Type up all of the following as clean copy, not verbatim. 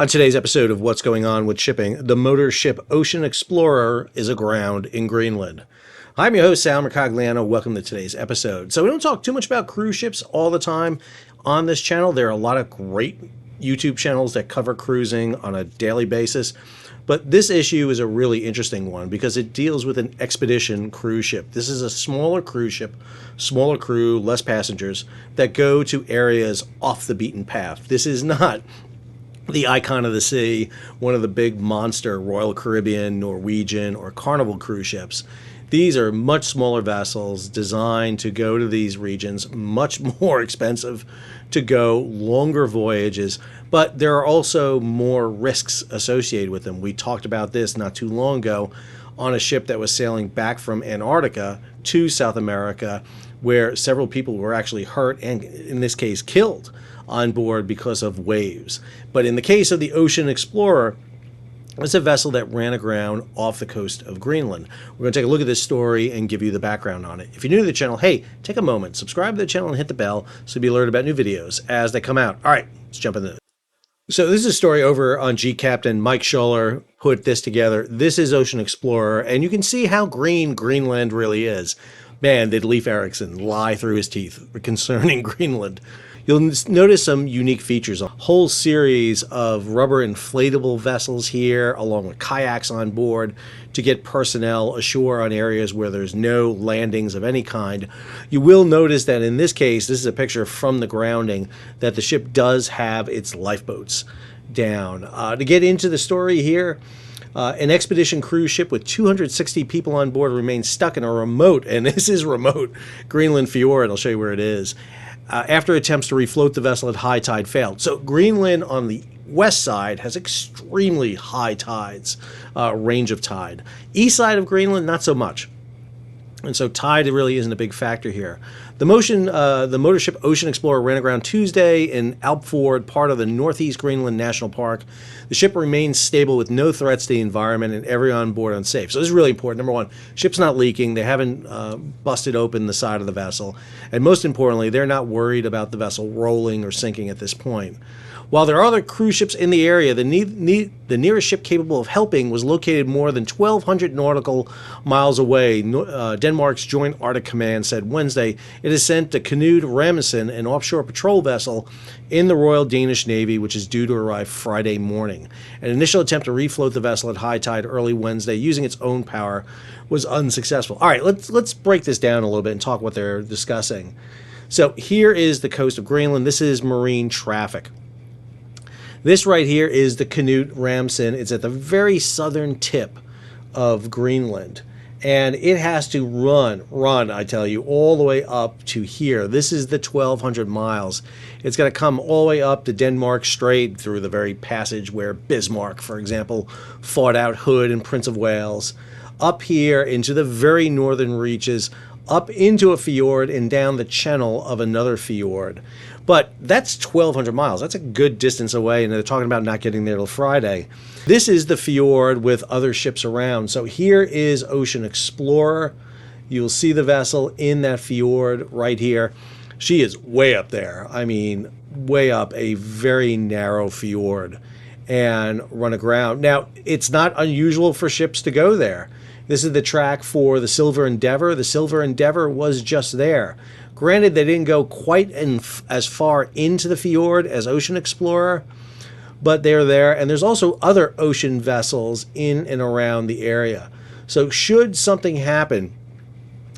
On today's episode of What's Going On with Shipping, the motor ship Ocean Explorer is aground in Greenland. I'm your host, Sal Mercogliano. Welcome to today's episode. So we don't talk too much about cruise ships all the time on this channel. There are a lot of great YouTube channels that cover cruising on a daily basis. But this issue is a really interesting one because it deals with an expedition cruise ship. This is a smaller cruise ship, smaller crew, less passengers, that go to areas off the beaten path. This is not the Icon of the Sea, one of the big monster Royal Caribbean, Norwegian, or Carnival cruise ships. These are much smaller vessels designed to go to these regions, much more expensive to go, longer voyages, but there are also more risks associated with them. We talked about this not too long ago on a ship that was sailing back from Antarctica to South America, where several people were actually hurt and, in this case, killed on board because of waves. But in the case of the Ocean Explorer, it's a vessel that ran aground off the coast of Greenland. We're going to take a look at this story and give you the background on it. If you're new to the channel, hey, take a moment, subscribe to the channel and hit the bell so you'll be alerted about new videos as they come out. All right, let's jump into it. So this is a story over on G Captain. Mike Scholler put this together. This is Ocean Explorer, and you can see how green Greenland really is. Man, did Leif Erikson lie through his teeth concerning Greenland. You'll notice some unique features. A whole series of rubber inflatable vessels here, along with kayaks on board to get personnel ashore on areas where there's no landings of any kind. You will notice that in this case, this is a picture from the grounding, that the ship does have its lifeboats down. To get into the story here, an expedition cruise ship with 260 people on board remains stuck in a remote, and this is remote, Greenland Fjord. I'll show you where it is. After attempts to refloat the vessel at high tide failed. So Greenland on the west side has extremely high tides, range of tide. East side of Greenland, not so much. And so tide really isn't a big factor here. The motor ship Ocean Explorer ran aground Tuesday in Fjord, part of the Northeast Greenland National Park. The ship remains stable with no threats to the environment and everyone on board unsafe. So this is really important. Number one, ship's not leaking. They haven't busted open the side of the vessel. And most importantly, they're not worried about the vessel rolling or sinking at this point. While there are other cruise ships in the area, the nearest ship capable of helping was located more than 1,200 nautical miles away. Denmark's Joint Arctic Command said Wednesday it has sent the Knud Rasmussen, an offshore patrol vessel in the Royal Danish Navy, which is due to arrive Friday morning. An initial attempt to refloat the vessel at high tide early Wednesday using its own power was unsuccessful. All right, let's break this down a little bit and talk what they're discussing. So here is the coast of Greenland. This is marine traffic. This right here is the Knud Rasmussen. It's at the very southern tip of Greenland. And it has to run, I tell you, all the way up to here. This is the 1,200 miles. It's going to come all the way up to Denmark Strait through the very passage where Bismarck, for example, fought out Hood and Prince of Wales, up here into the very northern reaches, up into a fjord and down the channel of another fjord. But that's 1,200 miles. That's a good distance away, and they're talking about not getting there till Friday. This is the fjord with other ships around. So here is Ocean Explorer. You'll see the vessel in that fjord right here. She is way up there. I mean, way up, a very narrow fjord, and run aground. Now, it's not unusual for ships to go there. This is the track for the Silver Endeavor. The Silver Endeavor was just there. Granted, they didn't go quite as far into the fjord as Ocean Explorer, but they're there. And there's also other ocean vessels in and around the area. So should something happen,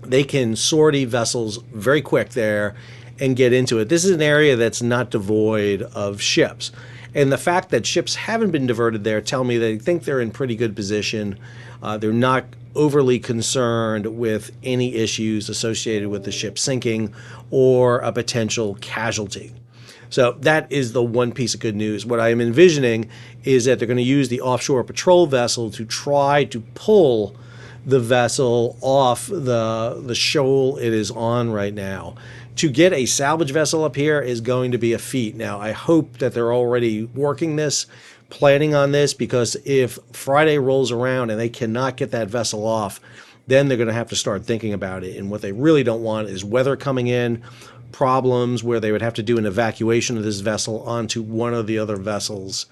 they can sortie vessels very quick there and get into it. This is an area that's not devoid of ships. And the fact that ships haven't been diverted there tell me they think they're in pretty good position. They're not overly concerned with any issues associated with the ship sinking or a potential casualty. So that is the one piece of good news. What I am envisioning is that they're going to use the offshore patrol vessel to try to pull the vessel off the shoal it is on right now. To get a salvage vessel up here is going to be a feat. Now, I hope that they're already working this, planning on this, because if Friday rolls around and they cannot get that vessel off, then they're going to have to start thinking about it. And what they really don't want is weather coming in, problems where they would have to do an evacuation of this vessel onto one of the other vessels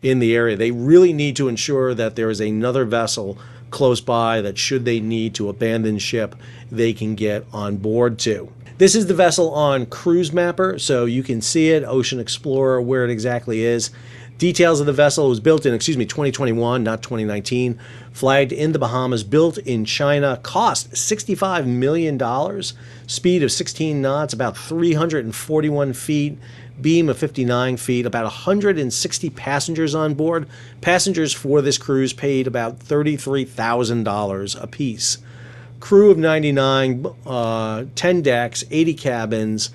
in the area. They really need to ensure that there is another vessel close by that, should they need to abandon ship, they can get on board to. This is the vessel on Cruise Mapper, so you can see it, Ocean Explorer, where it exactly is. Details of the vessel: was built in, 2021, not 2019. Flagged in the Bahamas, built in China, cost $65 million, speed of 16 knots, about 341 feet, beam of 59 feet, about 160 passengers on board. Passengers for this cruise paid about $33,000 apiece. Crew of 99, 10 decks, 80 cabins,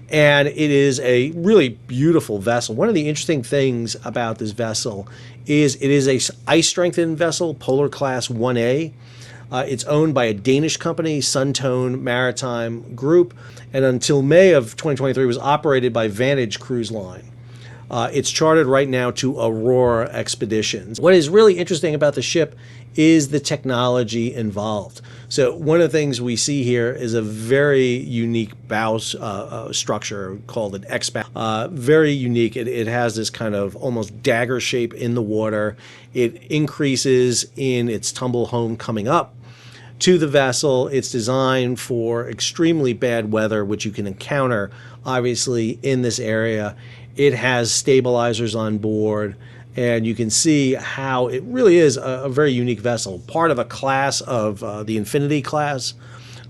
and it is a really beautiful vessel. One of the interesting things about this vessel is it is a ice-strengthened vessel, Polar Class 1A. It's owned by a Danish company, Suntone Maritime Group, and until May of 2023 was operated by Vantage Cruise Line. It's chartered right now to Aurora Expeditions. What is really interesting about the ship is the technology involved. So one of the things we see here is a very unique bow structure called an X-bow. Very unique. It has this kind of almost dagger shape in the water. It increases in its tumble home coming up to the vessel. It's designed for extremely bad weather, which you can encounter obviously in this area. It has stabilizers on board, and you can see how it really is a very unique vessel, part of a class of the Infinity class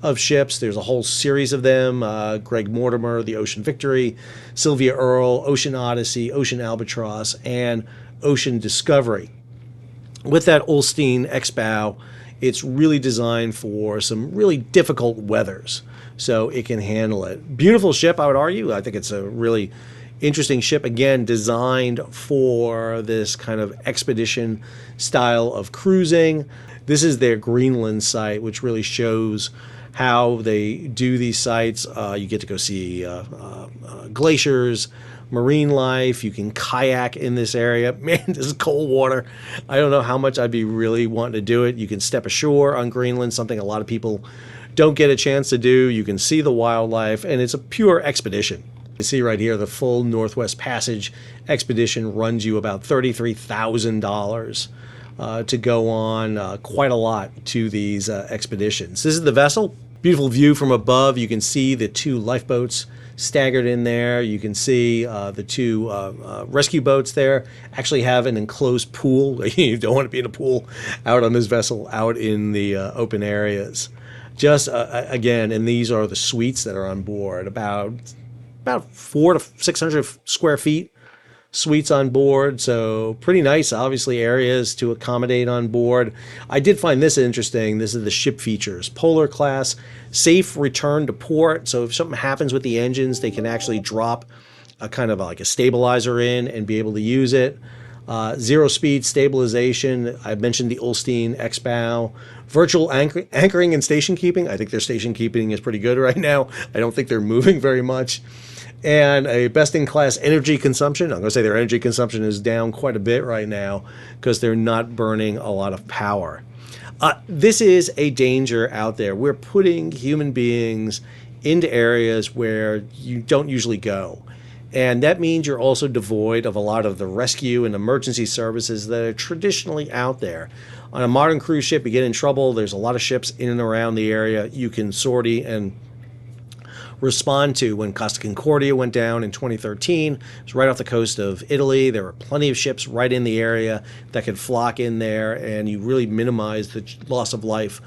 of ships. There's a whole series of them: Greg Mortimer, the Ocean Victory, Sylvia Earle, Ocean Odyssey, Ocean Albatross, and Ocean Discovery. With that Ulstein X-bow, it's really designed for some really difficult weathers, so it can handle it. Beautiful ship, I would argue. I think it's a really interesting ship, again, designed for this kind of expedition style of cruising. This is their Greenland site, which really shows how they do these sites. You get to go see glaciers, marine life. You can kayak in this area. Man, this is cold water. I don't know how much I'd be really wanting to do it. You can step ashore on Greenland, something a lot of people don't get a chance to do. You can see the wildlife, and it's a pure expedition. You see right here, the full Northwest Passage expedition runs you about $33,000 to go on. Quite a lot to these expeditions. This is the vessel. Beautiful view from above. You can see the two lifeboats staggered in there. You can see the two rescue boats there actually have an enclosed pool. You don't want to be in a pool out on this vessel, out in the open areas. Just again, and these are the suites that are on board, about 400 to 600 square feet suites on board, so pretty nice, obviously, areas to accommodate on board. I did find this interesting. This is the ship features: Polar Class, safe return to port, so if something happens with the engines, they can actually drop a kind of like a stabilizer in and be able to use it. Zero speed stabilization. I mentioned the Ulstein X-bow. Virtual anchoring and station keeping. I think their station keeping is pretty good right now. I don't think they're moving very much. And a best-in-class energy consumption. I'm going to say their energy consumption is down quite a bit right now because they're not burning a lot of power. This is a danger out there. We're putting human beings into areas where you don't usually go. And that means you're also devoid of a lot of the rescue and emergency services that are traditionally out there. On a modern cruise ship, you get in trouble. There's a lot of ships in and around the area you can sortie and respond to. When Costa Concordia went down in 2013, it was right off the coast of Italy. There were plenty of ships right in the area that could flock in there, and you really minimize the loss of life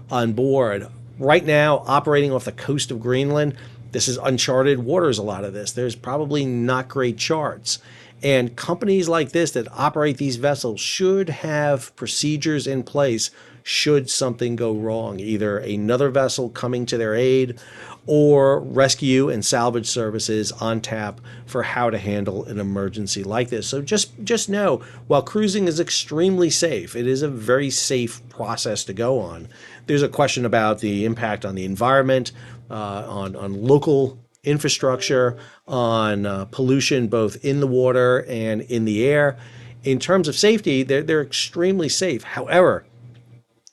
on board. Right now, operating off the coast of Greenland, this is uncharted waters, a lot of this. There's probably not great charts. And companies like this that operate these vessels should have procedures in place should something go wrong, either another vessel coming to their aid or rescue and salvage services on tap for how to handle an emergency like this. So just know, while cruising is extremely safe, it is a very safe process to go on. There's a question about the impact on the environment, on local infrastructure, on pollution both in the water and in the air. In terms of safety, they're extremely safe. However,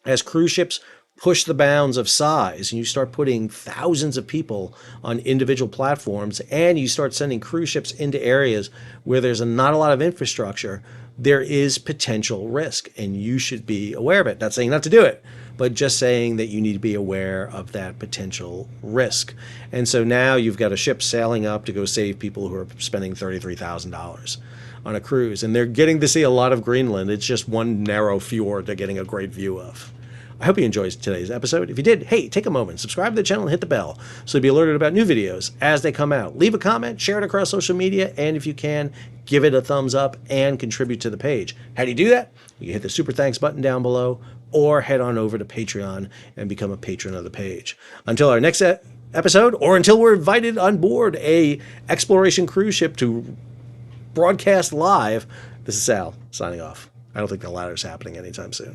as cruise ships push the bounds of size and you start putting thousands of people on individual platforms and you start sending cruise ships into areas where there's not a lot of infrastructure, there is potential risk and you should be aware of it. Not saying not to do it, but just saying that you need to be aware of that potential risk. And so now you've got a ship sailing up to go save people who are spending $33,000 on a cruise, and they're getting to see a lot of Greenland. It's just one narrow fjord they're getting a great view of. I hope you enjoyed today's episode. If you did, hey, take a moment, subscribe to the channel and hit the bell so you'll be alerted about new videos as they come out. Leave a comment, share it across social media, and if you can, give it a thumbs up and contribute to the page. How do you do that? You can hit the super thanks button down below or head on over to Patreon and become a patron of the page. Until our next episode, or until we're invited on board a exploration cruise ship to broadcast live, this is Sal signing off. I don't think the latter's happening anytime soon.